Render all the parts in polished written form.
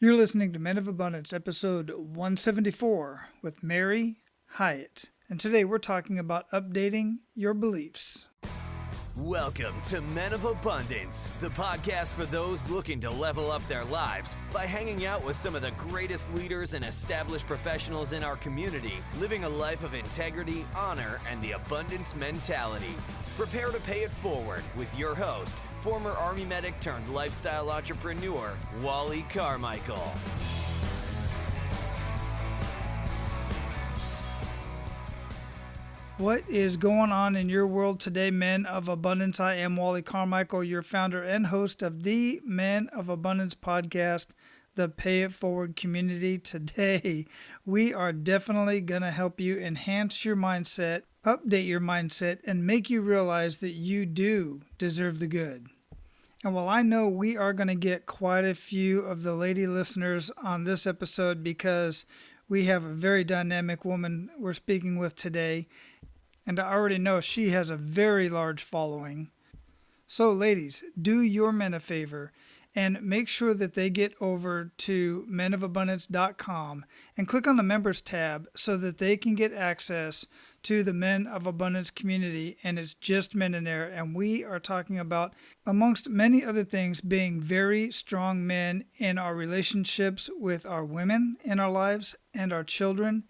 You're listening to Men of Abundance, episode 174, with Mary Hyatt. And today we're talking about updating your beliefs. Welcome to Men of Abundance, the podcast for those looking to level up their lives by hanging out with some of the greatest leaders and established professionals in our community, living a life of integrity, honor, and the abundance mentality. Prepare to pay it forward with your host, former Army medic turned lifestyle entrepreneur, Wally Carmichael. What is going on in your world today, Men of Abundance? I am Wally Carmichael, your founder and host of the Men of Abundance podcast, the Pay It Forward community. Today, we are definitely going to help you enhance your mindset, update your mindset, and make you realize that you do deserve the good. And while I know we are going to get quite a few of the lady listeners on this episode because we have a very dynamic woman we're speaking with today, and I already know she has a very large following. So ladies, do your men a favor and make sure that they get over to menofabundance.com and click on the members tab so that they can get access to the Men of Abundance community, and it's just men in there. And we are talking about, amongst many other things, being very strong men in our relationships with our women in our lives and our children,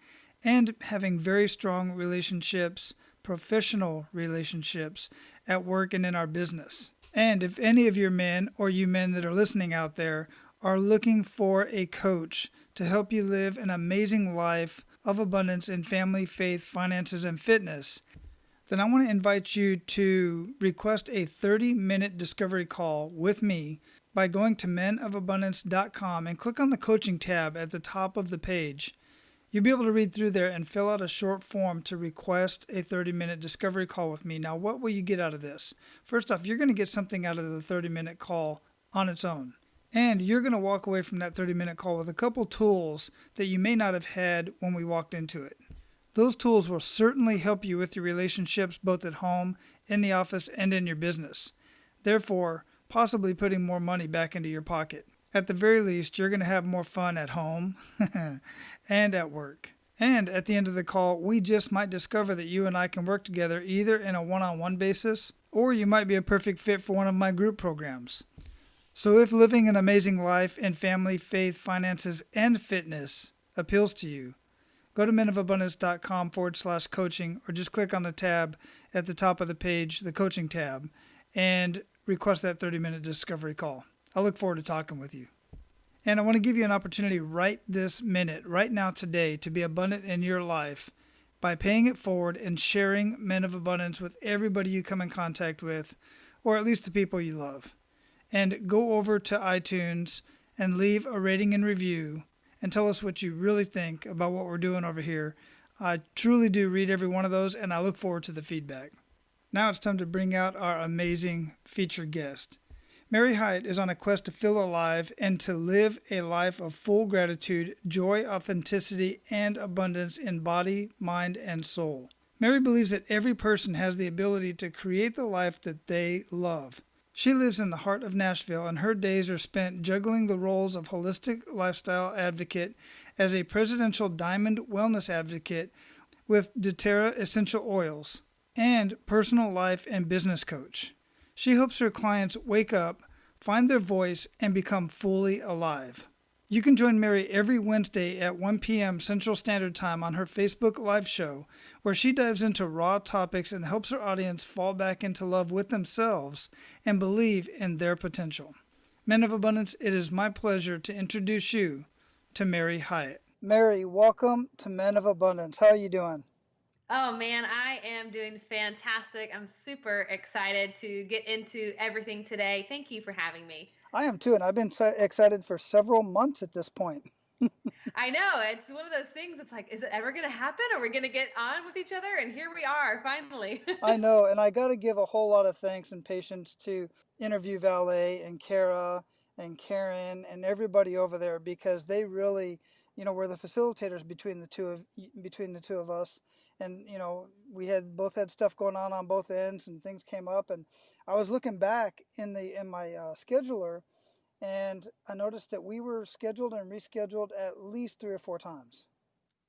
and having very strong relationships, professional relationships at work and in our business. And if any of your men or you men that are listening out there are looking for a coach to help you live an amazing life of abundance in family, faith, finances, and fitness, then I want to invite you to request a 30-minute discovery call with me by going to menofabundance.com and click on the coaching tab at the top of the page. You'll be able to read through there and fill out a short form to request a 30-minute discovery call with me. Now, what will you get out of this? First off, you're going to get something out of the 30-minute call on its own. And you're going to walk away from that 30-minute call with a couple tools that you may not have had when we walked into it. Those tools will certainly help you with your relationships both at home, in the office, and in your business. Therefore, possibly putting more money back into your pocket. At the very least, you're going to have more fun at home and at work. And at the end of the call, we just might discover that you and I can work together either in a one-on-one basis, or you might be a perfect fit for one of my group programs. So if living an amazing life in family, faith, finances, and fitness appeals to you, go to menofabundance.com/coaching, or just click on the tab at the top of the page, the coaching tab, and request that 30-minute discovery call. I look forward to talking with you. And I want to give you an opportunity right this minute, right now today, to be abundant in your life by paying it forward and sharing Men of Abundance with everybody you come in contact with, or at least the people you love. And go over to iTunes and leave a rating and review and tell us what you really think about what we're doing over here. I truly do read every one of those, and I look forward to the feedback. Now it's time to bring out our amazing featured guest. Mary Hyatt is on a quest to feel alive and to live a life of full gratitude, joy, authenticity, and abundance in body, mind, and soul. Mary believes that every person has the ability to create the life that they love. She lives in the heart of Nashville, and her days are spent juggling the roles of holistic lifestyle advocate as a presidential diamond wellness advocate with doTERRA essential oils and personal life and business coach. She hopes her clients wake up, find their voice, and become fully alive. You can join Mary every Wednesday at 1 p.m. Central Standard Time on her Facebook Live show, where she dives into raw topics and helps her audience fall back into love with themselves and believe in their potential. Men of Abundance, it is my pleasure to introduce you to Mary Hyatt. Mary, welcome to Men of Abundance. How are you doing? Oh man, I am doing fantastic. I'm super excited to get into everything today. Thank you for having me. I am too, and I've been excited for several months at this point. I know, it's one of those things. It's like, is it ever going to happen? Are we going to get on with each other? And here we are, finally. I know, and I got to give a whole lot of thanks and patience to Interview Valet and Kara and Karen and everybody over there, because they really, were the facilitators between the two of us. And we both had stuff going on both ends, and things came up. And I was looking back in my scheduler, And I noticed that we were scheduled and rescheduled at least 3 or 4 times.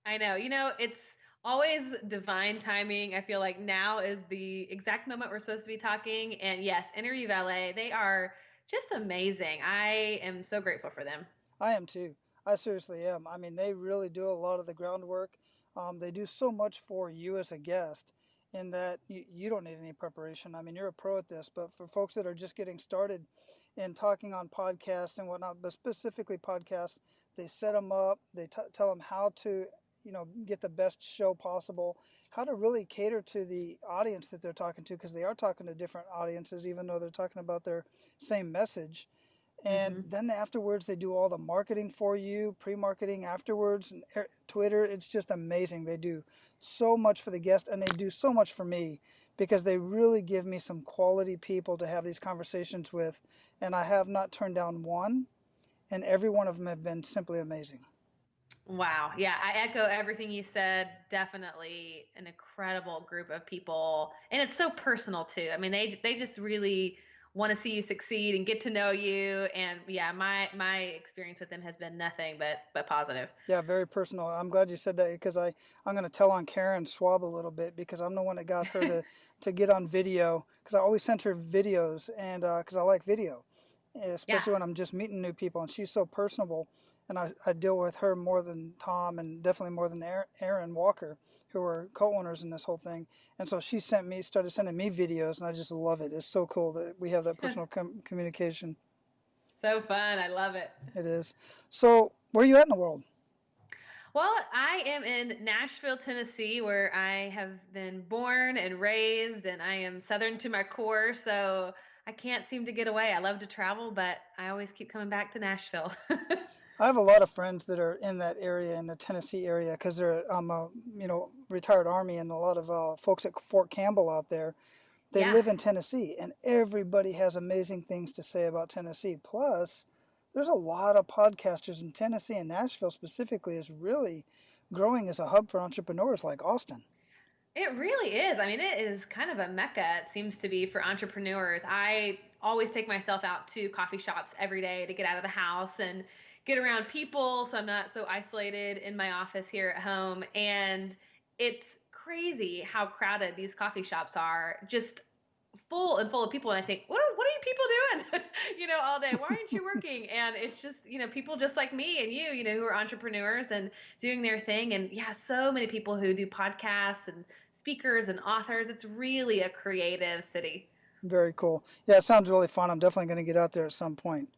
I know. It's always divine timing. I feel like now is the exact moment we're supposed to be talking. And yes, Interview Valet, they are just amazing. I am so grateful for them. I am too. I seriously am. I mean, they really do a lot of the groundwork. They do so much for you as a guest in that you don't need any preparation. I mean, you're a pro at this, but for folks that are just getting started in talking on podcasts and whatnot, but specifically podcasts, they set them up, they tell them how to, get the best show possible, how to really cater to the audience that they're talking to, because they are talking to different audiences, even though they're talking about their same message. And Hmm. then afterwards, they do all the marketing for you, pre-marketing afterwards, and Twitter. It's just amazing. They do so much for the guest, and they do so much for me because they really give me some quality people to have these conversations with. And I have not turned down one, and every one of them have been simply amazing. Wow. Yeah, I echo everything you said. Definitely an incredible group of people. And it's so personal too. I mean, they just really want to see you succeed and get to know you. And yeah, my experience with them has been nothing but positive. Yeah, very personal. I'm glad you said that because I'm going to tell on Karen Schwab a little bit because I'm the one that got her to get on video because I always sent her videos and because I like video, Yeah. especially when I'm just meeting new people, and she's so personable, and I deal with her more than Tom and definitely more than Aaron Walker, who are co-owners in this whole thing. And so she started sending me videos, and I just love it. It's so cool that we have that personal communication. So fun. I love it. It is. So where are you at in the world? Well, I am in Nashville, Tennessee, where I have been born and raised, and I am Southern to my core, so I can't seem to get away. I love to travel, but I always keep coming back to Nashville. I have a lot of friends that are in that area, in the Tennessee area, because I'm a retired Army, and a lot of folks at Fort Campbell out there. They Yeah. live in Tennessee, and everybody has amazing things to say about Tennessee. Plus, there's a lot of podcasters in Tennessee, and Nashville specifically is really growing as a hub for entrepreneurs like Austin. It really is. I mean, it is kind of a mecca, it seems to be for entrepreneurs. I always take myself out to coffee shops every day to get out of the house and get around people so I'm not so isolated in my office here at home. And it's crazy how crowded these coffee shops are, just full and full of people. And I think, what are you people doing, all day? Why aren't you working? And it's just, people just like me and you, who are entrepreneurs and doing their thing. And yeah, so many people who do podcasts and speakers and authors. It's really a creative city. Very cool. Yeah, it sounds really fun. I'm definitely going to get out there at some point.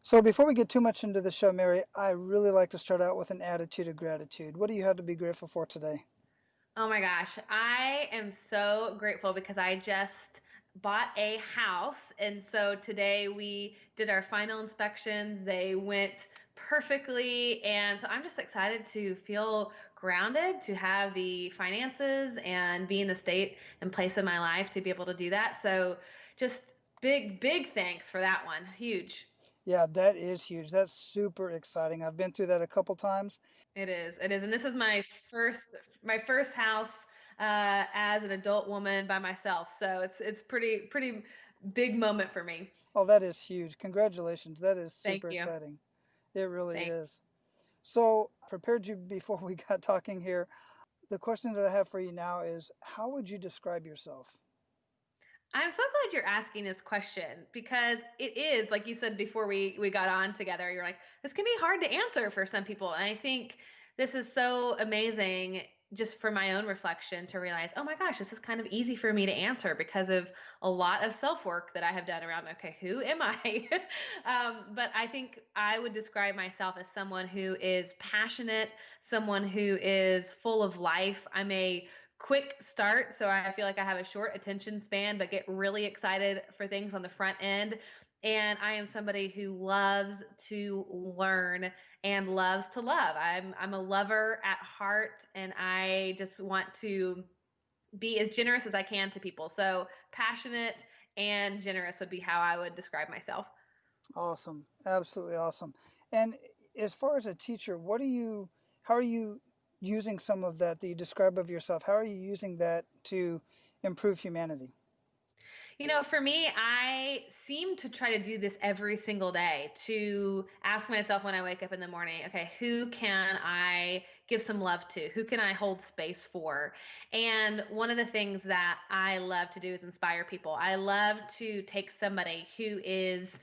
So before we get too much into the show, Mary, I really like to start out with an attitude of gratitude. What do you have to be grateful for today? Oh my gosh, I am so grateful because I just bought a house. And so today we did our final inspections. They went perfectly. And so I'm just excited to feel grounded, to have the finances and be in the state and place of my life to be able to do that. So just big thanks for that one. Huge. Yeah, that is huge. That's super exciting. I've been through that a couple times. It is. It is. And this is my first house as an adult woman by myself. So it's pretty big moment for me. Oh, that is huge. Congratulations. That is Thank super you. exciting. It really Thanks. is. So, prepared you before we got talking here. The question that I have for you now is how would you describe yourself? I'm so glad you're asking this question because it is, like you said before we got on together, you're like, this can be hard to answer for some people. And I think this is so amazing just for my own reflection to realize, oh my gosh, this is kind of easy for me to answer because of a lot of self work that I have done around, okay, who am I? But I think I would describe myself as someone who is passionate, someone who is full of life. I'm a quick start, so I feel like I have a short attention span, but get really excited for things on the front end. And I am somebody who loves to learn and loves to love. I'm a lover at heart, and I just want to be as generous as I can to people. So passionate and generous would be how I would describe myself. Awesome. Absolutely awesome. And as far as a teacher, how are you using some of that you describe of yourself? How are you using that to improve humanity? For me, I seem to try to do this every single day to ask myself when I wake up in the morning, okay, who can I give some love to? Who can I hold space for? And one of the things that I love to do is inspire people. I love to take somebody who is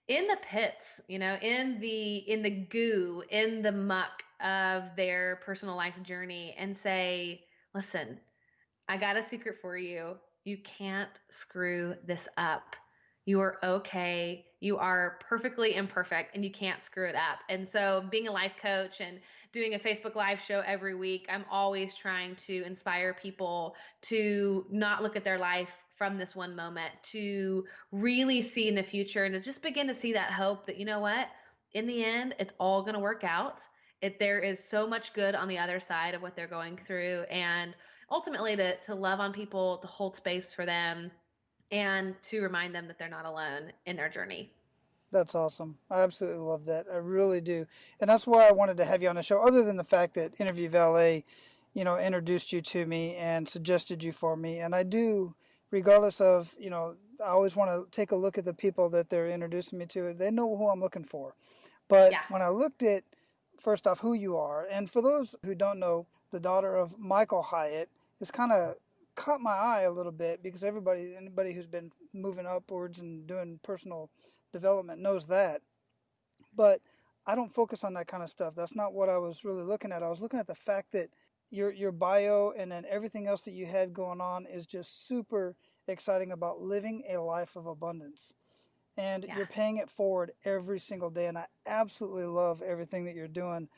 in the pits, in the goo, in the muck of their personal life journey and say, listen, I got a secret for you. You can't screw this up. You are okay. You are perfectly imperfect and you can't screw it up. And so, being a life coach and doing a Facebook Live show every week, I'm always trying to inspire people to not look at their life from this one moment, to really see in the future and to just begin to see that hope that, you know what, in the end, it's all going to work out. There is so much good on the other side of what they're going through. And ultimately to love on people, to hold space for them, and to remind them that they're not alone in their journey. That's awesome. I absolutely love that. I really do. And that's why I wanted to have you on the show, other than the fact that Interview Valet, introduced you to me and suggested you for me. And I do, regardless of, I always want to take a look at the people that they're introducing me to. They know who I'm looking for. But Yeah. when I looked at, first off, who you are, and for those who don't know, the daughter of Michael Hyatt is kind of caught my eye a little bit because anybody who's been moving upwards and doing personal development knows that. But I don't focus on that kind of stuff. That's not what I was really looking at. I was looking at the fact that your bio and then everything else that you had going on is just super exciting about living a life of abundance. And Yeah. you're paying it forward every single day. And I absolutely love everything that you're doing.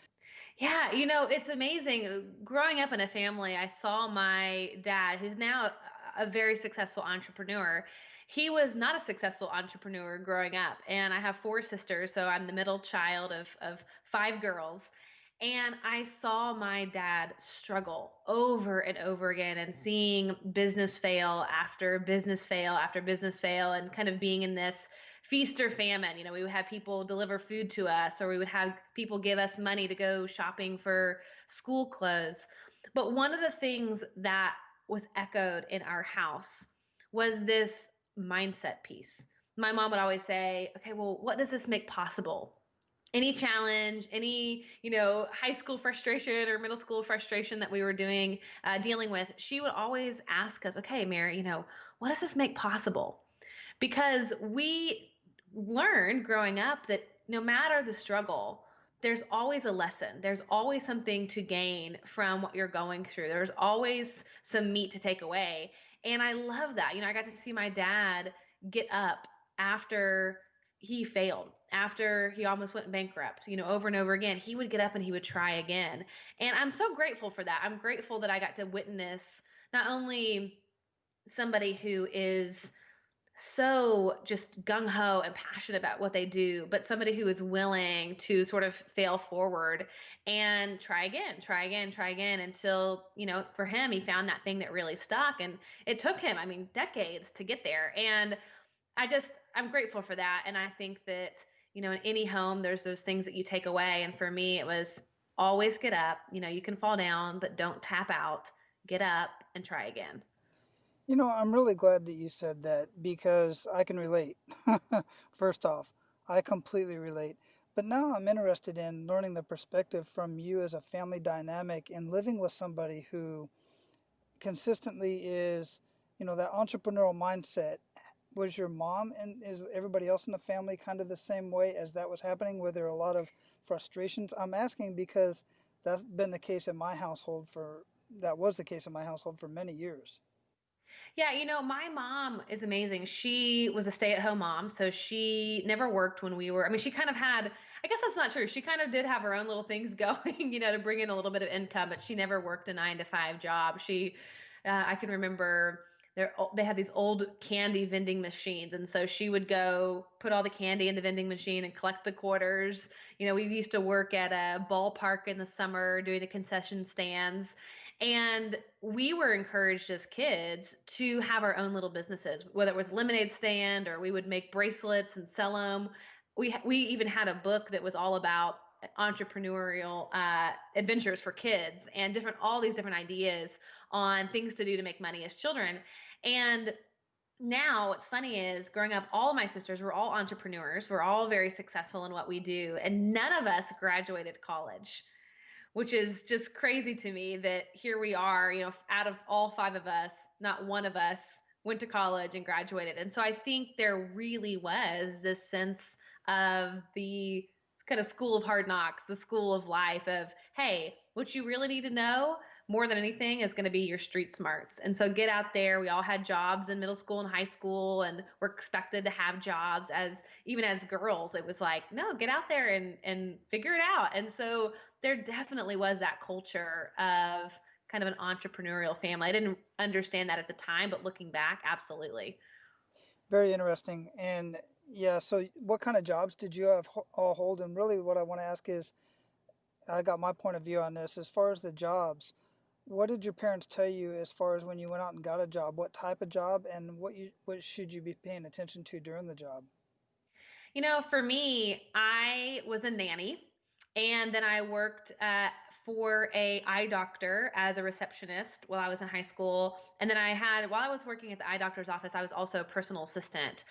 Yeah, it's amazing. Growing up in a family, I saw my dad, who's now a very successful entrepreneur. He was not a successful entrepreneur growing up. And I have four sisters, so I'm the middle child of five girls. And I saw my dad struggle over and over again and seeing business fail after business fail after business fail and kind of being in this feast or famine. We would have people deliver food to us, or we would have people give us money to go shopping for school clothes. But one of the things that was echoed in our house was this mindset piece. My mom would always say, okay, well, what does this make possible? Any challenge, any, high school frustration or middle school frustration that we were dealing with, she would always ask us, okay, Mary, what does this make possible? Because we learned growing up that no matter the struggle, there's always a lesson. There's always something to gain from what you're going through. There's always some meat to take away. And I love that. I got to see my dad get up after he failed, after he almost went bankrupt, over and over again. He would get up and he would try again. And I'm so grateful for that. I'm grateful that I got to witness not only somebody who is so just gung ho and passionate about what they do, but somebody who is willing to sort of fail forward and try again, try again, try again until, for him, he found that thing that really stuck. And it took him, decades to get there. And I'm grateful for that. And I think that, in any home, there's those things that you take away. And for me, it was always get up. You can fall down, but don't tap out. Get up and try again. I'm really glad that you said that because I can relate. First off, I completely relate. But now I'm interested in learning the perspective from you as a family dynamic and living with somebody who consistently is, that entrepreneurial mindset. Was your mom and is everybody else in the family kind of the same way as that was happening? Were there a lot of frustrations? I'm asking because that's been the case in my household that was the case in my household for many years. Yeah, my mom is amazing. She was a stay-at-home mom, so she never worked when we were, she kind of had, I guess that's not true. She kind of did have her own little things going, to bring in a little bit of income, but she never worked a 9 to 5 job. I can remember they had these old candy vending machines. And so she would go put all the candy in the vending machine and collect the quarters. We used to work at a ballpark in the summer doing the concession stands. And we were encouraged as kids to have our own little businesses, whether it was lemonade stand or we would make bracelets and sell them. We even had a book that was all about entrepreneurial adventures for kids and all these different ideas on things to do to make money as children. And Now, what's funny is growing up, all of my sisters were all entrepreneurs. We're all very successful in what we do, and none of us graduated college, which is just crazy to me that here we are, out of all five of us, not one of us went to college and graduated. And so I think there really was this sense of the kind of school of hard knocks, the school of life of, hey, what you really need to know more than anything is going to be your street smarts. And so get out there. We all had jobs in middle school and high school, and we're expected to have jobs even as girls. It was like, no, get out there and figure it out. And so there definitely was that culture of kind of an entrepreneurial family. I didn't understand that at the time, but looking back, absolutely. Very interesting. And yeah, so what kind of jobs did you have all hold? And really, what I want to ask is, I got my point of view on this. As far as the jobs, what did your parents tell you as far as when you went out and got a job? What type of job, and what should you be paying attention to during the job? For me, I was a nanny, and then I worked for a eye doctor as a receptionist while I was in high school. And then while I was working at the eye doctor's office, I was also a personal assistant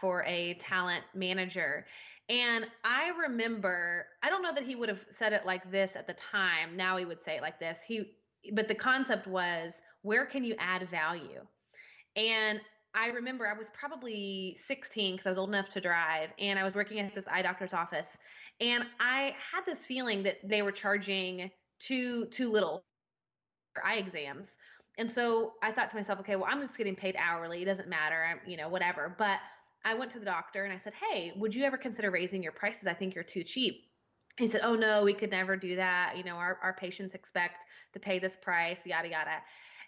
for a talent manager. And I remember, I don't know that he would have said it like this at the time. Now he would say it like this. But the concept was, where can you add value? And I remember I was probably 16 because I was old enough to drive, and I was working at this eye doctor's office, and I had this feeling that they were charging too little for eye exams. And so I thought to myself, okay, well, I'm just getting paid hourly. It doesn't matter, whatever. But I went to the doctor and I said, hey, would you ever consider raising your prices? I think you're too cheap. He said, oh no, we could never do that. Our patients expect to pay this price, yada, yada.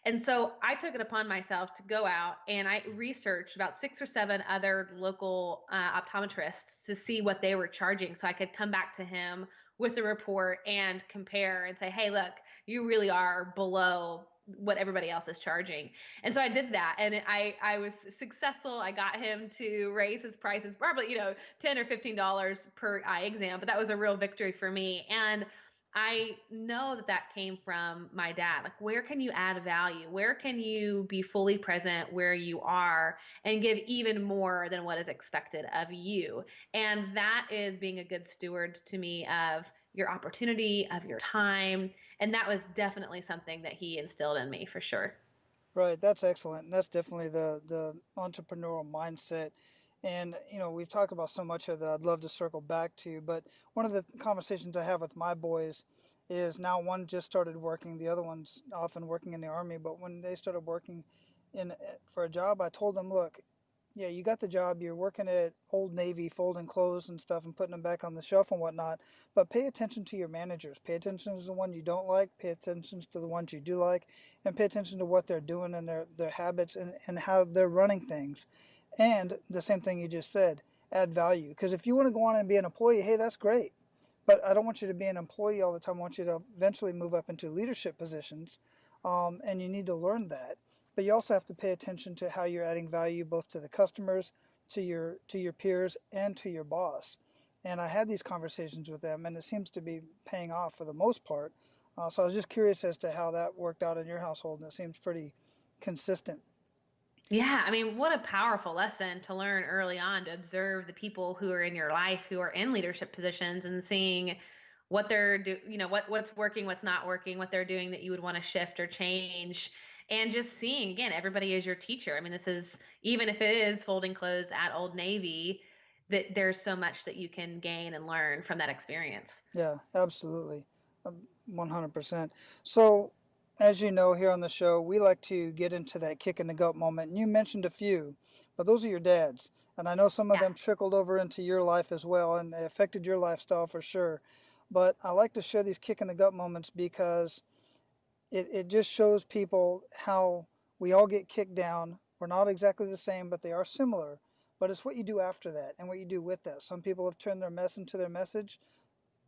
And so I took it upon myself to go out and I researched about 6 or 7 other local optometrists to see what they were charging so I could come back to him with a report and compare and say, hey, look, you really are below what everybody else is charging. And so I did that, and I was successful. I got him to raise his prices probably, $10 or $15 per eye exam, but that was a real victory for me. And I know that came from my dad. Like, where can you add value? Where can you be fully present where you are and give even more than what is expected of you? And that is being a good steward to me of your opportunity, of your time. And that was definitely something that he instilled in me for sure. Right, that's excellent. And that's definitely the entrepreneurial mindset. And we've talked about so much of that I'd love to circle back to, but one of the conversations I have with my boys is now one just started working, the other one's often working in the army, but when they started working in for a job, I told them, look, yeah, you got the job, you're working at Old Navy folding clothes and stuff and putting them back on the shelf and whatnot, but pay attention to your managers. Pay attention to the one you don't like, pay attention to the ones you do like, and pay attention to what they're doing and their habits and how they're running things. And the same thing you just said, add value. Because if you want to go on and be an employee, hey, that's great. But I don't want you to be an employee all the time. I want you to eventually move up into leadership positions, and you need to learn that. But you also have to pay attention to how you're adding value both to the customers, to your peers, and to your boss. And I had these conversations with them, and it seems to be paying off for the most part. So I was just curious as to how that worked out in your household, and it seems pretty consistent. Yeah, I mean, what a powerful lesson to learn early on to observe the people who are in your life who are in leadership positions and seeing what they're what's working, what's not working, what they're doing that you would want to shift or change. And just seeing again, everybody is your teacher. I mean, this is even if it is folding clothes at Old Navy, that there's so much that you can gain and learn from that experience. Yeah, absolutely. 100%. So, as you know, here on the show, we like to get into that kick in the gut moment. And you mentioned a few, but those are your dads. And I know some of Yeah. them trickled over into your life as well, and they affected your lifestyle for sure. But I like to share these kick in the gut moments because it just shows people how we all get kicked down. We're not exactly the same, but they are similar. But it's what you do after that and what you do with that. Some people have turned their mess into their message.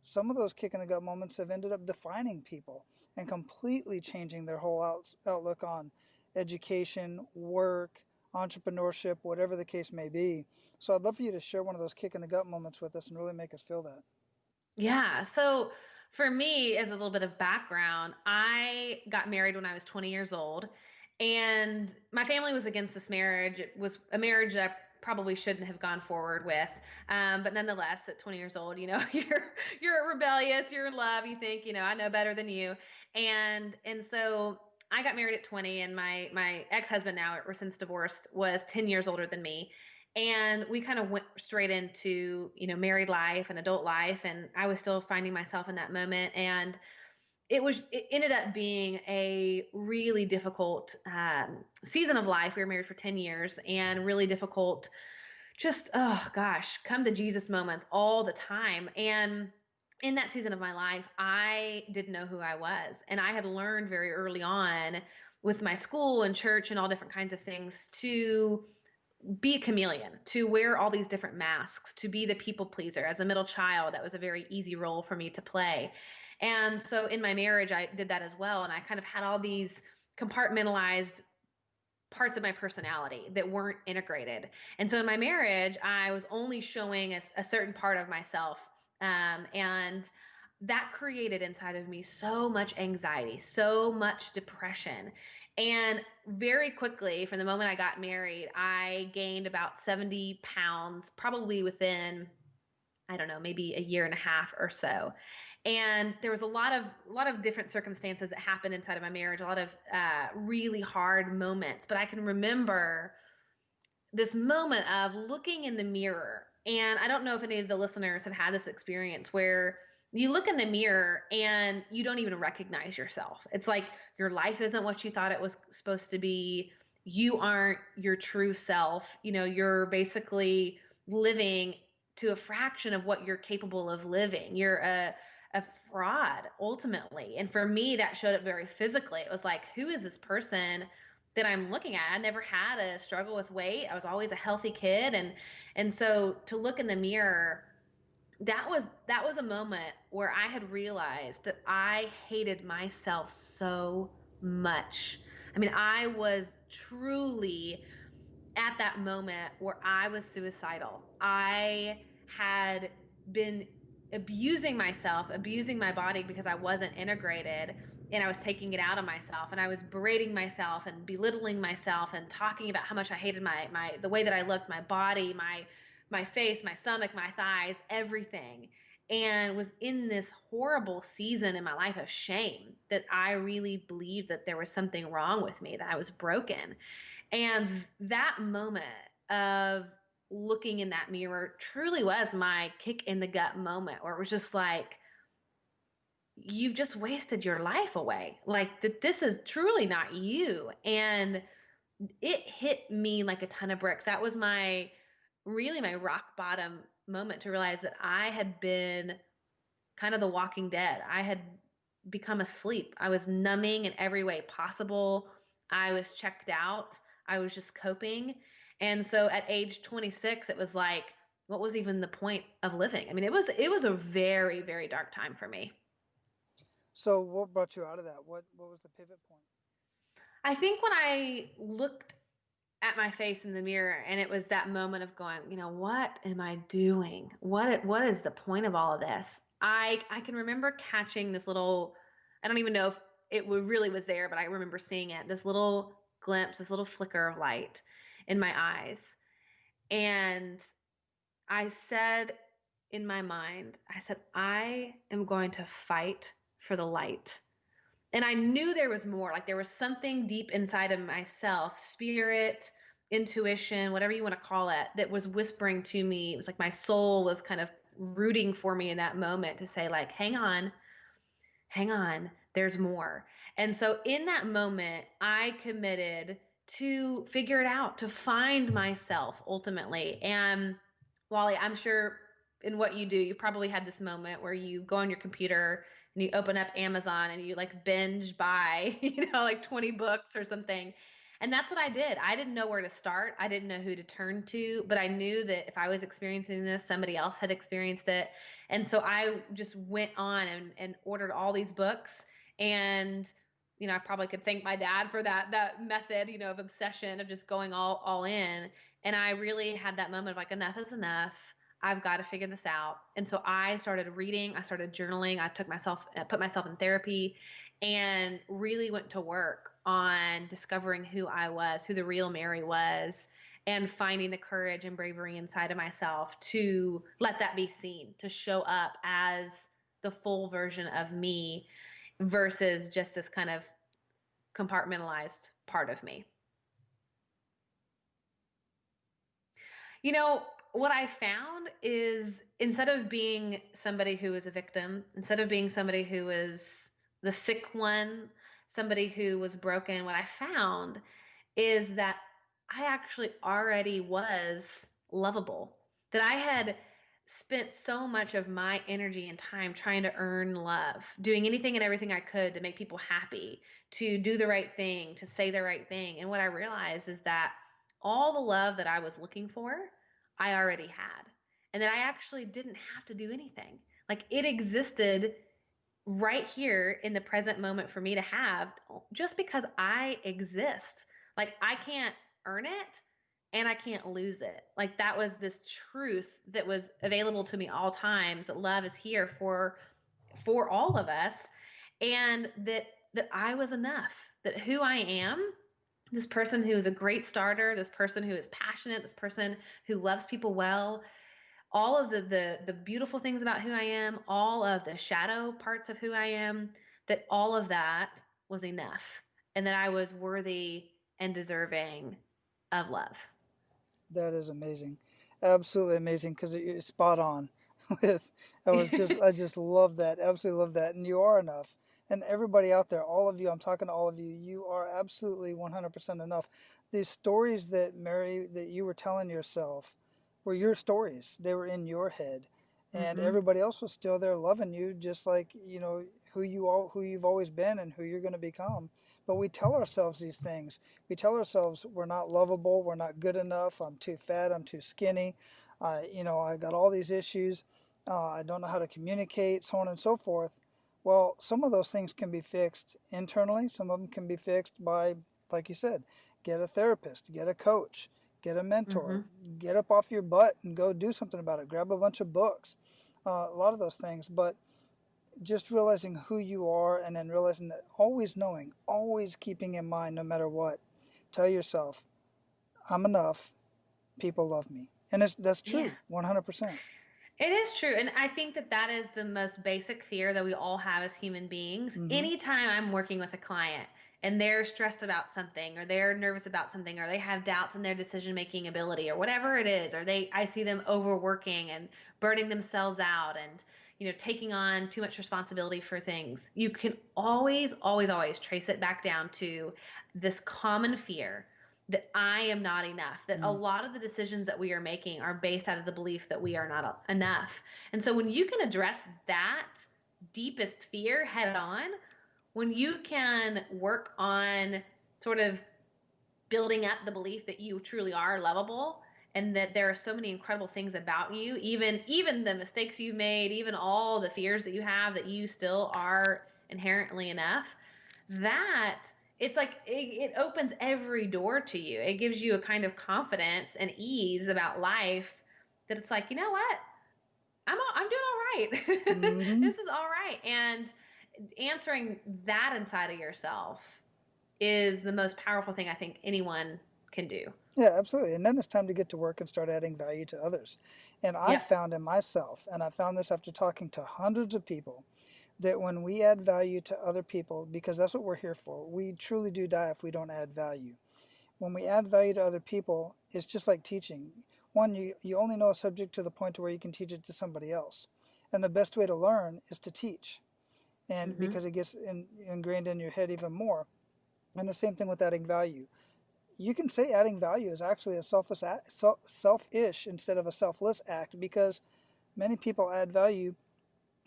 Some of those kick in the gut moments have ended up defining people and completely changing their whole outlook on education, work, entrepreneurship, whatever the case may be. So I'd love for you to share one of those kick in the gut moments with us and really make us feel that. Yeah. So for me, as a little bit of background, I got married when I was 20 years old. And my family was against this marriage. It was a marriage that I probably shouldn't have gone forward with. But nonetheless, at 20 years old, you're rebellious, you're in love, you think, I know better than you. And so I got married at 20, and my ex-husband, now we're since divorced, was 10 years older than me. And we kind of went straight into, married life and adult life. And I was still finding myself in that moment. And it ended up being a really difficult season of life. We were married for 10 years, and really difficult, just, oh gosh, come to Jesus moments all the time. And in that season of my life, I didn't know who I was. And I had learned very early on with my school and church and all different kinds of things to be a chameleon, to wear all these different masks, to be the people pleaser. As a middle child, that was a very easy role for me to play. And so in my marriage, I did that as well. And I kind of had all these compartmentalized parts of my personality that weren't integrated. And so in my marriage, I was only showing a certain part of myself. And that created inside of me so much anxiety, so much depression. And very quickly, from the moment I got married, I gained about 70 pounds, probably within, I don't know, maybe a year and a half or so. And there was a lot of different circumstances that happened inside of my marriage, a lot of really hard moments. But I can remember this moment of looking in the mirror. And I don't know if any of the listeners have had this experience where you look in the mirror and you don't even recognize yourself. It's like your life isn't what you thought it was supposed to be. You aren't your true self. You're basically living to a fraction of what you're capable of living. You're a fraud ultimately. And for me, that showed up very physically. It was like, who is this person that I'm looking at? I never had a struggle with weight. I was always a healthy kid. And so to look in the mirror, that was a moment where I had realized that I hated myself so much. I mean, I was truly at that moment where I was suicidal. I had been abusing myself, abusing my body because I wasn't integrated, and I was taking it out on myself, and I was berating myself and belittling myself and talking about how much I hated the way that I looked, my body, my face, my stomach, my thighs, everything. And was in this horrible season in my life of shame that I really believed that there was something wrong with me, that I was broken. And that moment of looking in that mirror truly was my kick in the gut moment, where it was just like, you've just wasted your life away. Like, that this is truly not you. And it hit me like a ton of bricks. That was my rock bottom moment, to realize that I had been kind of the walking dead. I had become asleep. I was numbing in every way possible. I was checked out. I was just coping. And so at age 26, it was like, what was even the point of living? I mean, it was a very, very dark time for me. So what brought you out of that? What was the pivot point? I think when I looked at my face in the mirror, and it was that moment of going, what am I doing? What is the point of all of this? I can remember catching this little, I don't even know if it really was there, but I remember seeing it, this little glimpse, this little flicker of light in my eyes. And I said in my mind, I am going to fight for the light. And I knew there was more, like there was something deep inside of myself, spirit, intuition, whatever you want to call it, that was whispering to me. It was like my soul was kind of rooting for me in that moment to say, like, hang on, there's more. And so in that moment, I committed to figure it out, to find myself ultimately. And Wally, I'm sure in what you do, you probably had this moment where you go on your computer and you open up Amazon and you like binge buy, like 20 books or something. And that's what I did. I didn't know where to start. I didn't know who to turn to, but I knew that if I was experiencing this, somebody else had experienced it. And so I just went on and ordered all these books. And, I probably could thank my dad for that method, of obsession, of just going all in. And I really had that moment of like, enough is enough. I've got to figure this out. And so I started reading, I started journaling, I put myself in therapy and really went to work on discovering who I was, who the real Mary was, and finding the courage and bravery inside of myself to let that be seen, to show up as the full version of me versus just this kind of compartmentalized part of me. You know, what I found is instead of being somebody who was a victim, instead of being somebody who was the sick one, somebody who was broken, what I found is that I actually already was lovable, that I had spent so much of my energy and time trying to earn love, doing anything and everything I could to make people happy, to do the right thing, to say the right thing. And what I realized is that all the love that I was looking for, I already had. And that I actually didn't have to do anything. Like it existed right here in the present moment for me to have just because I exist. Like I can't earn it and I can't lose it. Like that was this truth that was available to me all times, that love is here for all of us, and that I was enough, that who I am, this person who is a great starter, this person who is passionate, this person who loves people well, all of the beautiful things about who I am, all of the shadow parts of who I am, that all of that was enough, and that I was worthy and deserving of love. That is amazing. Absolutely amazing, because you're spot on with, I just love that. Absolutely love that. And you are enough. And everybody out there, all of you, I'm talking to all of you, you are absolutely 100% enough. These stories that Mary, that you were telling yourself were your stories. They were in your head. And Mm-hmm. everybody else was still there loving you, just like, who you've always been and who you're going to become. But we tell ourselves these things. We tell ourselves we're not lovable, we're not good enough, I'm too fat, I'm too skinny, I got all these issues, I don't know how to communicate, so on and so forth. Well, some of those things can be fixed internally. Some of them can be fixed by, like you said, get a therapist, get a coach, get a Mm-hmm. mentor, get up off your butt and go do something about it. Grab a bunch of books, a lot of those things. But just realizing who you are, and then realizing that, always knowing, always keeping in mind, no matter what, tell yourself, I'm enough, people love me. And that's Yeah. true, 100%. It is true. And I think that that is the most basic fear that we all have as human beings. Mm-hmm. Anytime I'm working with a client and they're stressed about something, or they're nervous about something, or they have doubts in their decision making ability, or whatever it is, or I see them overworking and burning themselves out and, taking on too much responsibility for things, you can always, always, always trace it back down to this common fear that I am not enough, that a lot of the decisions that we are making are based out of the belief that we are not enough. And so when you can address that deepest fear head on, when you can work on sort of building up the belief that you truly are lovable, and that there are so many incredible things about you, even the mistakes you've made, even all the fears that you have, that you still are inherently enough, that it's like it opens every door to you. It gives you a kind of confidence and ease about life, that it's like, you know what? I'm doing all right. Mm-hmm. This is all right. And answering that inside of yourself is the most powerful thing I think anyone can do. Yeah, absolutely. And then it's time to get to work and start adding value to others. And I've found in myself, and I found this after talking to hundreds of people, that when we add value to other people, because that's what we're here for, we truly do die if we don't add value. When we add value to other people, it's just like teaching. One, you only know a subject to the point to where you can teach it to somebody else. And the best way to learn is to teach. And because it gets ingrained in your head even more. And the same thing with adding value. You can say adding value is actually a selfish instead of a selfless act, because many people add value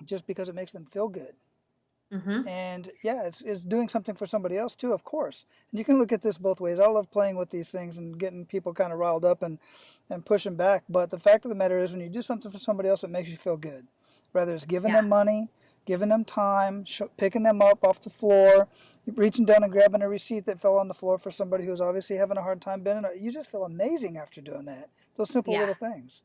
just because it makes them feel good. Mm-hmm. And yeah, it's doing something for somebody else too, of course. And you can look at this both ways. I love playing with these things and getting people kind of riled up and pushing back. But the fact of the matter is, when you do something for somebody else, it makes you feel good. Whether it's giving them money, giving them time, picking them up off the floor, reaching down and grabbing a receipt that fell on the floor for somebody who's obviously having a hard time bending it. You just feel amazing after doing that. Those simple little things.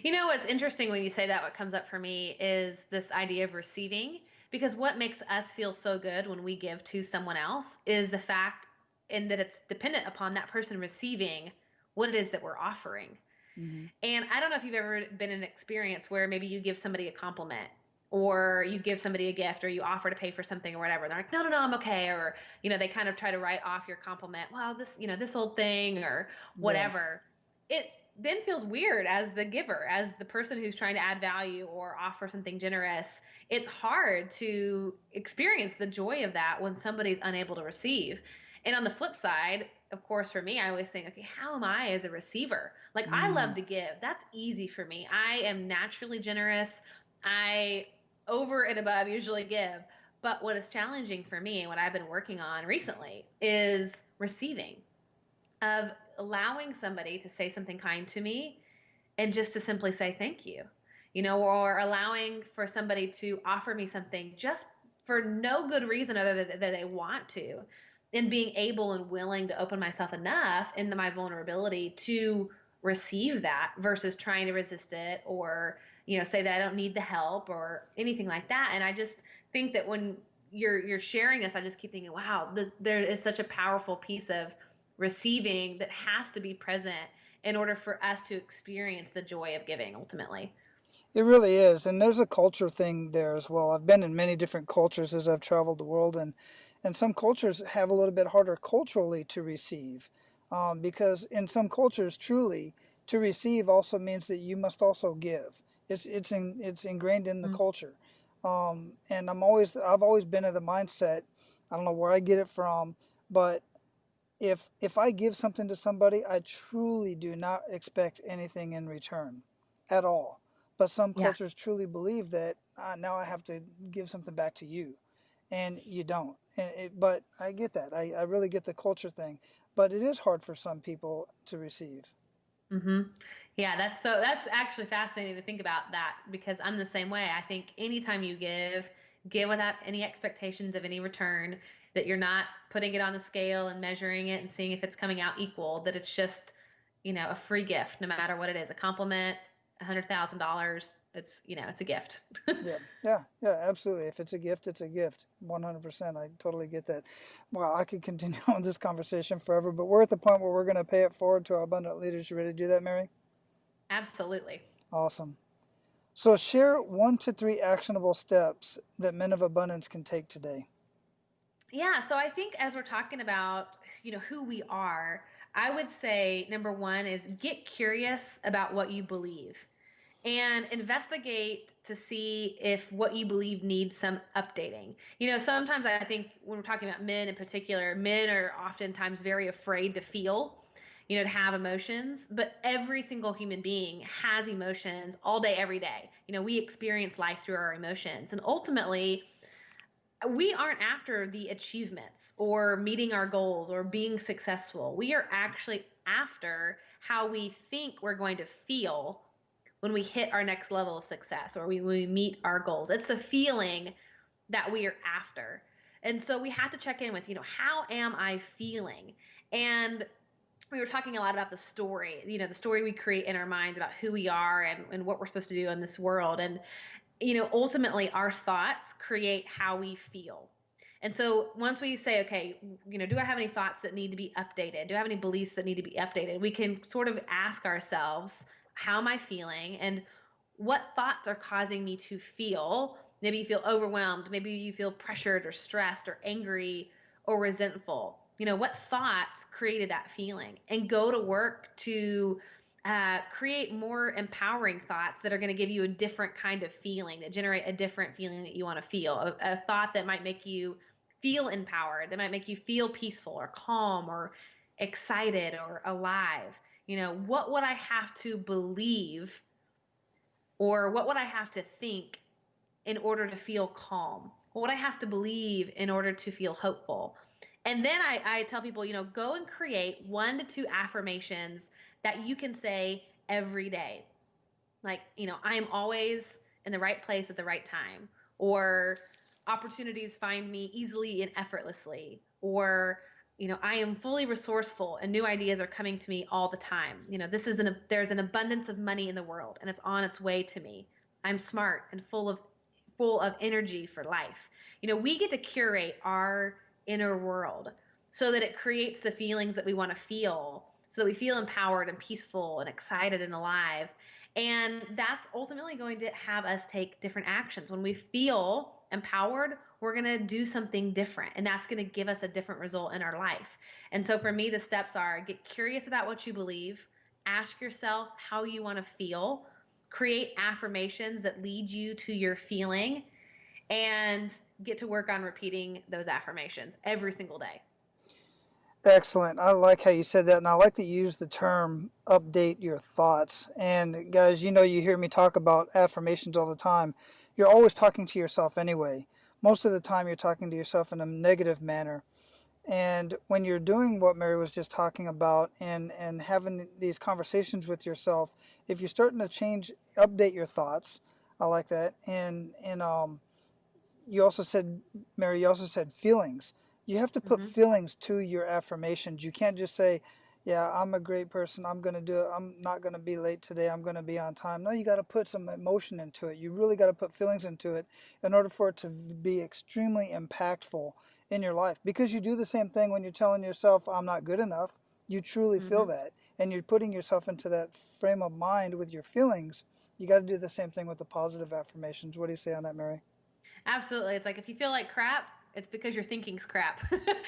You know what's interesting when you say that, what comes up for me is this idea of receiving, Because what makes us feel so good when we give to someone else is the fact and that it's dependent upon that person receiving what it is that we're offering. Mm-hmm. And I don't know if you've ever been in an experience where maybe you give somebody a compliment or you give somebody a gift or you offer to pay for something or whatever. They're like, no, no, no, I'm okay. Or, they kind of try to write off your compliment. Well, this old thing or Yeah. whatever. It then feels weird as the giver, as the person who's trying to add value or offer something generous. It's hard to experience the joy of that when somebody's unable to receive. And on the flip side, of course, for me, I always think, okay, how am I as a receiver? Like, I love to give. That's easy for me. I am naturally generous. I over and above usually give. But what is challenging for me and what I've been working on recently is receiving, of allowing somebody to say something kind to me and just to simply say thank you, or allowing for somebody to offer me something just for no good reason other than that they want to, and being able and willing to open myself enough into my vulnerability to receive that versus trying to resist it or, say that I don't need the help or anything like that. And I just think that when you're sharing this, I just keep thinking, wow, there is such a powerful piece of receiving that has to be present in order for us to experience the joy of giving ultimately. It really is. And there's a culture thing there as well. I've been in many different cultures as I've traveled the world, and some cultures have a little bit harder culturally to receive, because in some cultures, truly, to receive also means that you must also give. It's ingrained in the culture. And I've always been of the mindset, I don't know where I get it from, but if I give something to somebody, I truly do not expect anything in return at all. But some Yeah. cultures truly believe that now I have to give something back to you, and you don't. But I get that. I really get the culture thing. But it is hard for some people to receive. Mm-hmm. Yeah, that's actually fascinating to think about that because I'm the same way. I think anytime you give without any expectations of any return, that you're not putting it on the scale and measuring it and seeing if it's coming out equal, that it's just, a free gift, no matter what it is, a compliment, $100,000, it's a gift. Yeah, yeah, absolutely. If it's a gift, it's a gift. 100%. I totally get that. Wow, I could continue on this conversation forever, but we're at the point where we're going to pay it forward to our abundant leaders. You ready to do that, Mary? Absolutely. Awesome. So share 1 to 3 actionable steps that men of abundance can take today. Yeah, so I think as we're talking about, who we are, I would say number one is get curious about what you believe and investigate to see if what you believe needs some updating. Sometimes I think when we're talking about men in particular, men are oftentimes very afraid to feel, to have emotions, but every single human being has emotions all day, every day. We experience life through our emotions. And ultimately, we aren't after the achievements or meeting our goals or being successful. We are actually after how we think we're going to feel when we hit our next level of success or when we meet our goals. It's the feeling that we are after. And so we have to check in with, how am I feeling? And we were talking a lot about the story, the story we create in our minds about who we are and what we're supposed to do in this world. And ultimately our thoughts create how we feel. And so once we say, okay, do I have any thoughts that need to be updated? Do I have any beliefs that need to be updated? We can sort of ask ourselves, how am I feeling? And what thoughts are causing me to feel? Maybe you feel overwhelmed. Maybe you feel pressured or stressed or angry or resentful. What thoughts created that feeling? And go to work to create more empowering thoughts that are going to give you a different kind of feeling, that generate a different feeling that you want to feel, a thought that might make you feel empowered, that might make you feel peaceful or calm or excited or alive. What would I have to believe or what would I have to think in order to feel calm? What would I have to believe in order to feel hopeful? And then I tell people, go and create 1 to 2 affirmations that you can say every day. Like, I am always in the right place at the right time, or opportunities find me easily and effortlessly, or, I am fully resourceful and new ideas are coming to me all the time. There's an abundance of money in the world and it's on its way to me. I'm smart and full full of energy for life. We get to curate our inner world so that it creates the feelings that we want to feel, so that we feel empowered and peaceful and excited and alive. And that's ultimately going to have us take different actions. When we feel empowered, we're going to do something different, and that's going to give us a different result in our life. And so for me, the steps are: get curious about what you believe, ask yourself how you want to feel, create affirmations that lead you to your feeling, and get to work on repeating those affirmations every single day. Excellent. I like how you said that, and I like that you use the term update your thoughts. And guys, you hear me talk about affirmations all the time. You're always talking to yourself anyway. Most of the time, you're talking to yourself in a negative manner. And when you're doing what Mary was just talking about and having these conversations with yourself, if you're starting to update your thoughts, I like that. And you also said, Mary, you also said feelings. You have to put feelings to your affirmations. You can't just say, yeah, I'm a great person. I'm going to do it. I'm not going to be late today. I'm going to be on time. No, you got to put some emotion into it. You really got to put feelings into it in order for it to be extremely impactful in your life. Because you do the same thing when you're telling yourself, I'm not good enough. You truly feel that. And you're putting yourself into that frame of mind with your feelings. You got to do the same thing with the positive affirmations. What do you say on that, Mary? Absolutely. It's like if you feel like crap, it's because your thinking's crap.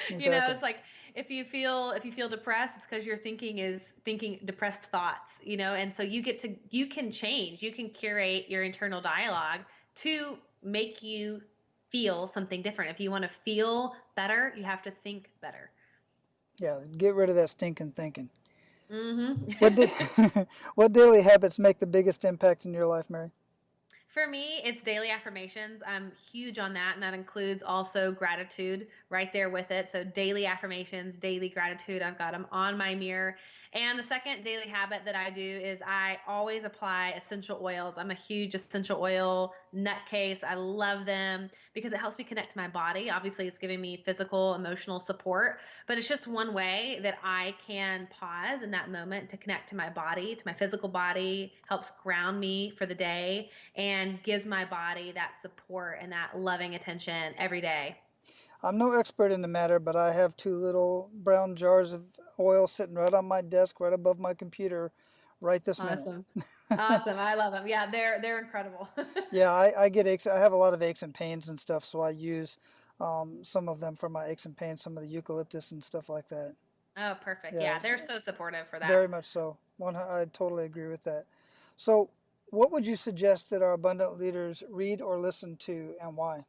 Exactly. It's like if you feel depressed, it's because you're thinking depressed thoughts, and so you can change, you can curate your internal dialogue to make you feel something different. If you want to feel better, you have to think better. Yeah, get rid of that stinking thinking. What Mm-hmm. what daily habits make the biggest impact in your life, Mary? For me, it's daily affirmations. I'm huge on that, and that includes also gratitude right there with it. So daily affirmations, daily gratitude, I've got them on my mirror. And the second daily habit that I do is I always apply essential oils. I'm a huge essential oil nutcase. I love them because it helps me connect to my body. Obviously, it's giving me physical, emotional support, but it's just one way that I can pause in that moment to connect to my body, to my physical body, helps ground me for the day, and gives my body that support and that loving attention every day. I'm no expert in the matter, but I have two little brown jars of oil sitting right on my desk, right above my computer, right this minute. Awesome. Awesome. I love them. Yeah, they're incredible. Yeah, I get aches. I have a lot of aches and pains and stuff, so I use some of them for my aches and pains, some of the eucalyptus and stuff like that. Oh, perfect. Yeah, Yeah, they're so supportive for that. very much so. I totally agree with that. So, what would you suggest that our abundant leaders read or listen to, and why?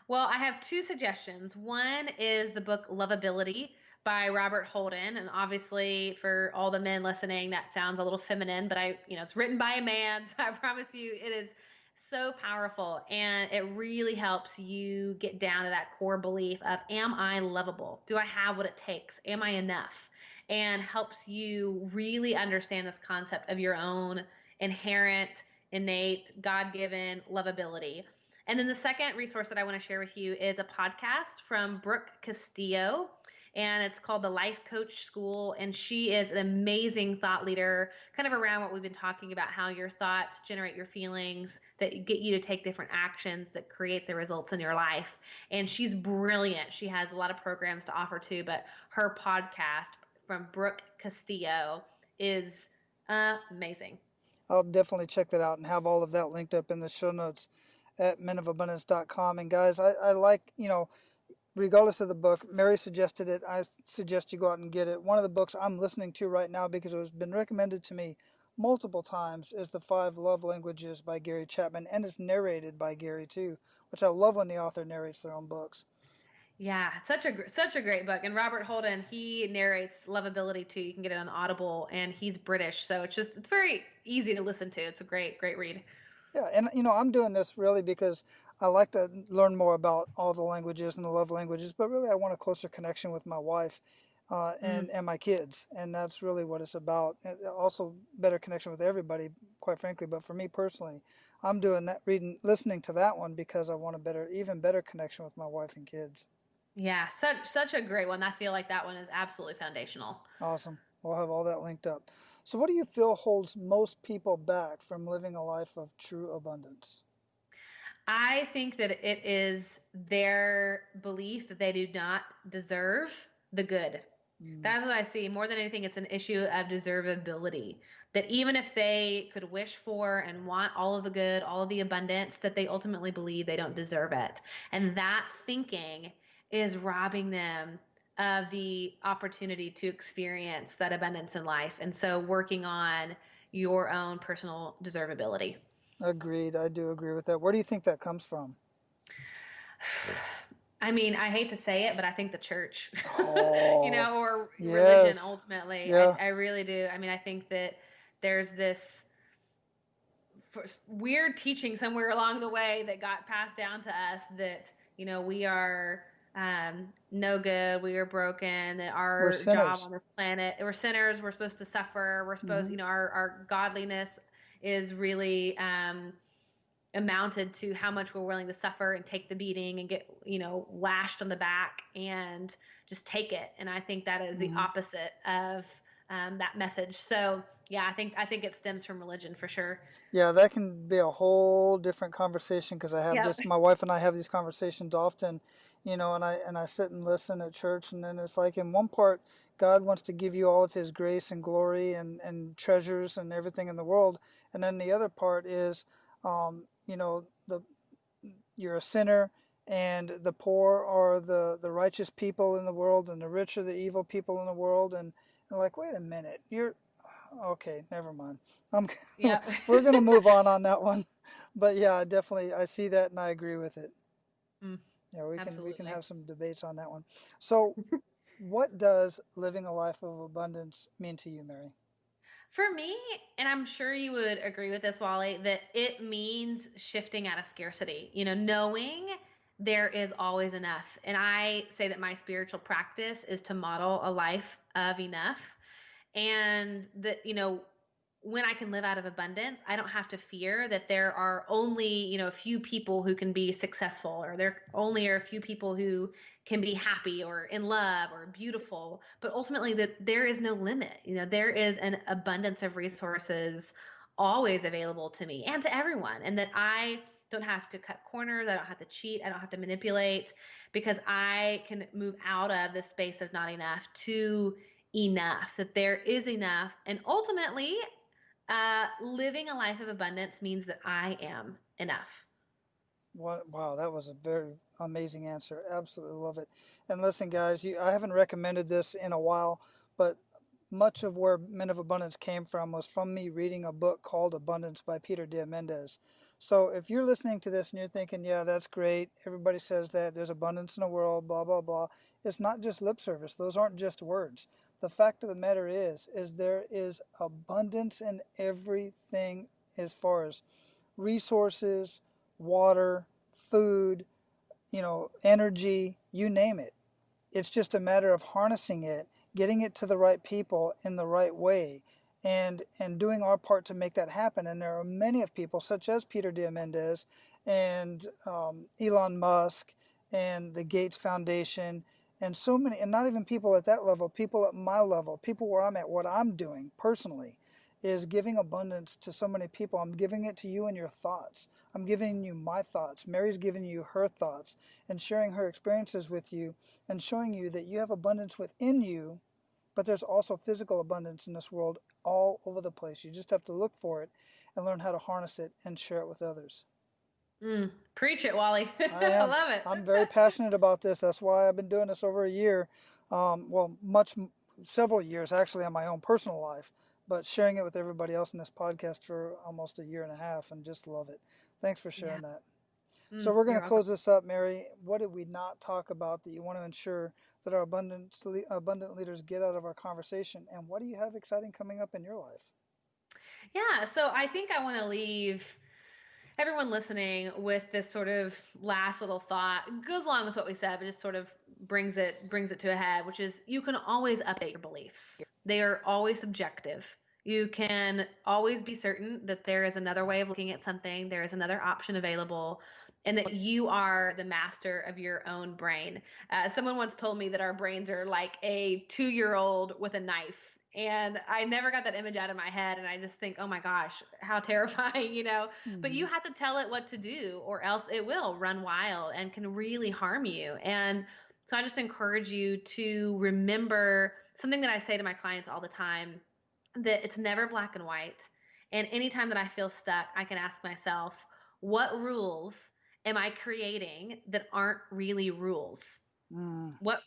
Well, I have two suggestions. One is the book Lovability by Robert Holden. And obviously, for all the men listening, that sounds a little feminine, but it's written by a man. So I promise you, it is so powerful. And it really helps you get down to that core belief of, am I lovable? Do I have what it takes? Am I enough? And helps you really understand this concept of your own inherent, innate, God given lovability. And then the second resource that I want to share with you is a podcast from Brooke Castillo, and it's called The Life Coach School. And she is an amazing thought leader, kind of around what we've been talking about, how your thoughts generate your feelings that get you to take different actions that create the results in your life. And she's brilliant. She has a lot of programs to offer too, but her podcast from Brooke Castillo is amazing. I'll definitely check that out and have all of that linked up in the show notes at menofabundance.com. And guys, I like, regardless of the book, Mary suggested it. I suggest you go out and get it. One of the books I'm listening to right now, because it has been recommended to me multiple times, is The 5 Love Languages by Gary Chapman, and it's narrated by Gary too, which I love when the author narrates their own books. Yeah, such a great book. And Robert Holden, he narrates Lovability too. You can get it on Audible, and he's British, so it's very easy to listen to. It's a great read. Yeah, and I'm doing this really because I like to learn more about all the languages and the love languages, but really I want a closer connection with my wife Mm. and my kids, and that's really what it's about. And also better connection with everybody, quite frankly. But for me personally, I'm doing that, listening to that one because I want even better connection with my wife and kids. Yeah, such a great one. I feel like that one is absolutely foundational. Awesome. We'll have all that linked up. So, what do you feel holds most people back from living a life of true abundance? I think that it is their belief that they do not deserve the good. Mm. That's what I see. More than anything, it's an issue of deservability. That even if they could wish for and want all of the good, all of the abundance, that they ultimately believe they don't deserve it. And that thinking is robbing them of the opportunity to experience that abundance in life. And so working on your own personal deservability. Agreed. I do agree with that. Where do you think that comes from? I mean, I hate to say it, but I think the church, Oh, or religion yes. ultimately. Yeah. I really do. I mean, I think that there's this weird teaching somewhere along the way that got passed down to us that, we are no good, we are broken, that We're our job sinners. on this planet, we're sinners, we're supposed to suffer, we're supposed, Hmm. our godliness is really amounted to how much we're willing to suffer and take the beating and get, lashed on the back and just take it. And I think that is the Hmm. opposite of that message. So yeah, I think it stems from religion for sure. Yeah, that can be a whole different conversation because Yep. my wife and I have these conversations often, and I sit and listen at church, and then it's like in one part, God wants to give you all of His grace and glory and treasures and everything in the world, and then the other part is, the you're a sinner, and the poor are the righteous people in the world, and the rich are the evil people in the world, and like, wait a minute, you're okay, never mind. I'm Yep. we're gonna move on that one, but yeah, definitely I see that and I agree with it. Mm, Yeah, we can absolutely. have some debates on that one. So, what does living a life of abundance mean to you, Mary? For me, and I'm sure you would agree with this, Wally, that it means shifting out of scarcity, knowing there is always enough. And I say that my spiritual practice is to model a life of enough. And that, when I can live out of abundance, I don't have to fear that there are only, a few people who can be successful, or there only are a few people who can be happy or in love or beautiful, but ultimately that there is no limit. There is an abundance of resources always available to me and to everyone, and that I don't have to cut corners, I don't have to cheat, I don't have to manipulate, because I can move out of the space of not enough to enough, that there is enough. And ultimately, living a life of abundance means that I am enough. Wow, that was a very amazing answer. Absolutely love it. And listen, guys, I haven't recommended this in a while, but much of where Men of Abundance came from was from me reading a book called Abundance by Peter Diamandis. So if you're listening to this and you're thinking, yeah, that's great, everybody says that there's abundance in the world, blah blah blah, it's not just lip service. Those aren't just words. The fact of the matter is there is abundance in everything as far as resources, water, food, energy, you name it. It's just a matter of harnessing it, getting it to the right people in the right way, and doing our part to make that happen. And there are many of people, such as Peter Diamandis and Elon Musk and the Gates Foundation, and so many, and not even people at that level, people at my level, people where I'm at, what I'm doing personally is giving abundance to so many people. I'm giving it to you in your thoughts. I'm giving you my thoughts. Mary's giving you her thoughts and sharing her experiences with you and showing you that you have abundance within you, but there's also physical abundance in this world all over the place. You just have to look for it and learn how to harness it and share it with others. Preach it, Wally. I I am. love it. I'm very passionate about this. That's why I've been doing this over a year. Well, several years actually on my own personal life, but sharing it with everybody else in this podcast for almost a year and a half, and just love it. Thanks for Yeah. sharing that. So we're going You're to welcome. close this up, Mary. What did we not talk about that you want to ensure that our abundant leaders get out of our conversation? And what do you have exciting coming up in your life? Yeah. So I think I want to leave everyone listening with this sort of last little thought. It goes along with what we said, but just sort of brings it to a head, which is you can always update your beliefs. They are always subjective. You can always be certain that there is another way of looking at something, there is another option available, and that you are the master of your own brain. Someone once told me that our brains are like a 2-year-old with a knife, And I never got that image out of my head. And I just think, oh my gosh, how terrifying, but you have to tell it what to do or else it will run wild and can really harm you. And so I just encourage you to remember something that I say to my clients all the time, that it's never black and white. And anytime that I feel stuck, I can ask myself, what rules am I creating that aren't really rules? What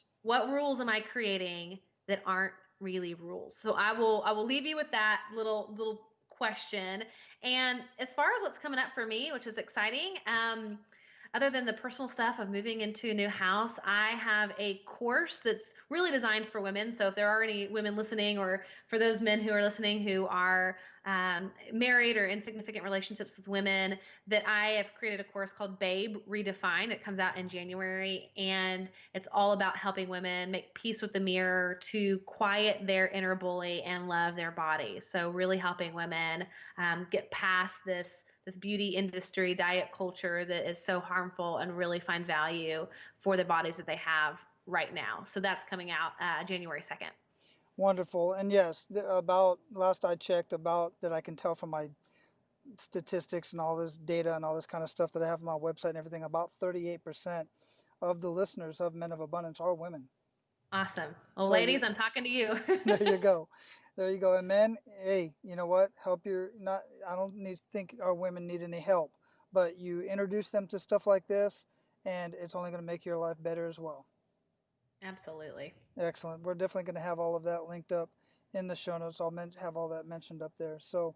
rules am I creating that aren't really rules? So I will leave you with that little question. And as far as what's coming up for me, which is exciting, other than the personal stuff of moving into a new house, I have a course that's really designed for women. So if there are any women listening, or for those men who are listening who are married or in significant relationships with women, that I have created a course called Babe Redefined. It comes out in January, and it's all about helping women make peace with the mirror, to quiet their inner bully and love their body. So really helping women get past this beauty industry, diet culture that is so harmful, and really find value for the bodies that they have right now. So that's coming out January 2nd. Wonderful. And yes, about last I checked, about that I can tell from my statistics and all this data and all this kind of stuff that I have on my website and everything, about 38% of the listeners of Men of Abundance are women. Awesome. Well, so ladies, I'm talking to you. There you go. There you go. And men, hey, you know what? I don't think our women need any help, but you introduce them to stuff like this, and it's only going to make your life better as well. Absolutely. Excellent. We're definitely going to have all of that linked up in the show notes. I'll have all that mentioned up there. So,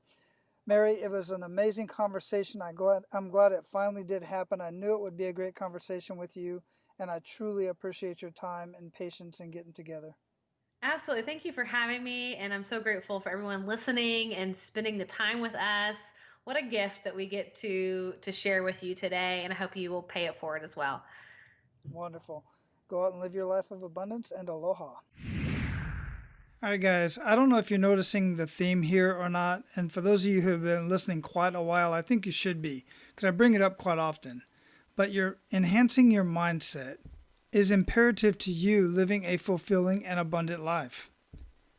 Mary, it was an amazing conversation. I'm glad it finally did happen. I knew it would be a great conversation with you, and I truly appreciate your time and patience in getting together. Absolutely. Thank you for having me. And I'm so grateful for everyone listening and spending the time with us. What a gift that we get to share with you today. And I hope you will pay it forward as well. Wonderful. Go out and live your life of abundance, and aloha. All right, guys, I don't know if you're noticing the theme here or not. And for those of you who have been listening quite a while, I think you should be, because I bring it up quite often. But you're enhancing your mindset is imperative to you living a fulfilling and abundant life.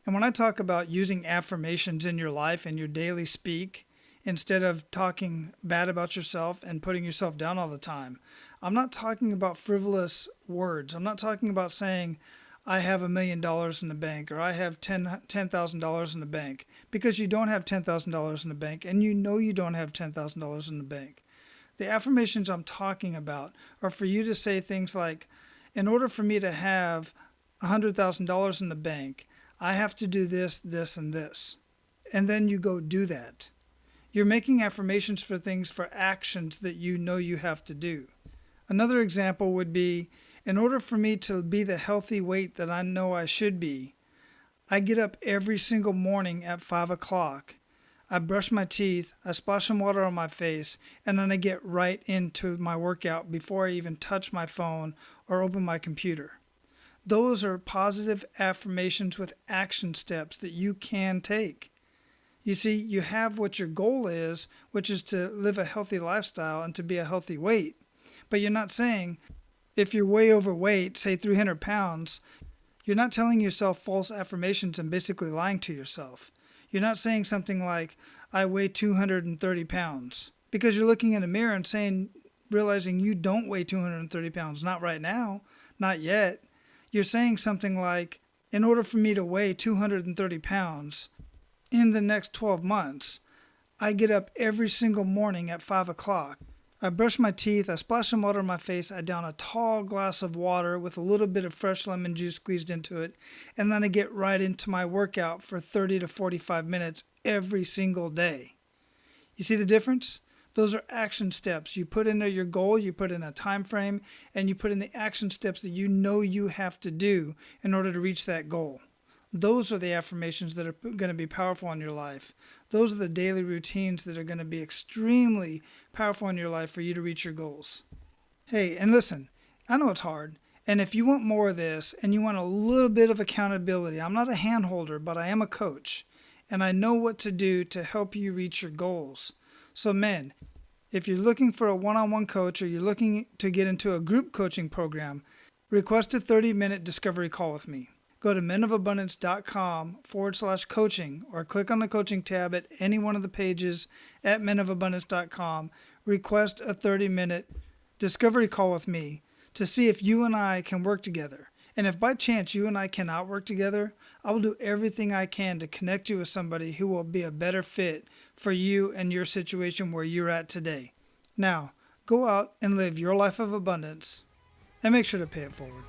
And when I talk about using affirmations in your life and your daily speak, instead of talking bad about yourself and putting yourself down all the time, I'm not talking about frivolous words. I'm not talking about saying, I have $1 million in the bank, or I have $10,000 in the bank, because you don't have $10,000 in the bank, and you know you don't have $10,000 in the bank. The affirmations I'm talking about are for you to say things like, in order for me to have $100,000 in the bank, I have to do this, this, and this. And then you go do that. You're making affirmations for things, for actions that you know you have to do. Another example would be, in order for me to be the healthy weight that I know I should be, I get up every single morning at 5 o'clock. I brush my teeth, I splash some water on my face, and then I get right into my workout before I even touch my phone or open my computer. Those are positive affirmations with action steps that you can take. You see, you have what your goal is, which is to live a healthy lifestyle and to be a healthy weight. But you're not saying, if you're way overweight, say 300 pounds, you're not telling yourself false affirmations and basically lying to yourself. You're not saying something like, I weigh 230 pounds, because you're looking in a mirror and realizing you don't weigh 230 pounds. Not right now, not yet. You're saying something like, in order for me to weigh 230 pounds in the next 12 months, I get up every single morning at 5 o'clock. I brush my teeth, I splash some water on my face, I down a tall glass of water with a little bit of fresh lemon juice squeezed into it, and then I get right into my workout for 30 to 45 minutes every single day. You see the difference? Those are action steps. You put in there your goal, you put in a time frame, and you put in the action steps that you know you have to do in order to reach that goal. Those are the affirmations that are going to be powerful in your life. Those are the daily routines that are going to be extremely powerful in your life for you to reach your goals. Hey, and listen, I know it's hard. And if you want more of this and you want a little bit of accountability, I'm not a hand holder, but I am a coach. And I know what to do to help you reach your goals. So men, if you're looking for a one-on-one coach, or you're looking to get into a group coaching program, request a 30-minute discovery call with me. Go to menofabundance.com/coaching or click on the coaching tab at any one of the pages at menofabundance.com. Request a 30-minute discovery call with me to see if you and I can work together. And if by chance you and I cannot work together, I will do everything I can to connect you with somebody who will be a better fit for you and your situation where you're at today. Now, go out and live your life of abundance and make sure to pay it forward.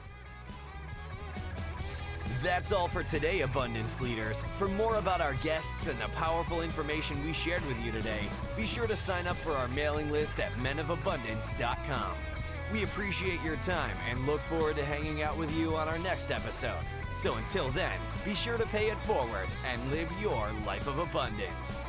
That's all for today, Abundance Leaders. For more about our guests and the powerful information we shared with you today, be sure to sign up for our mailing list at menofabundance.com. We appreciate your time and look forward to hanging out with you on our next episode. So until then, be sure to pay it forward and live your life of abundance.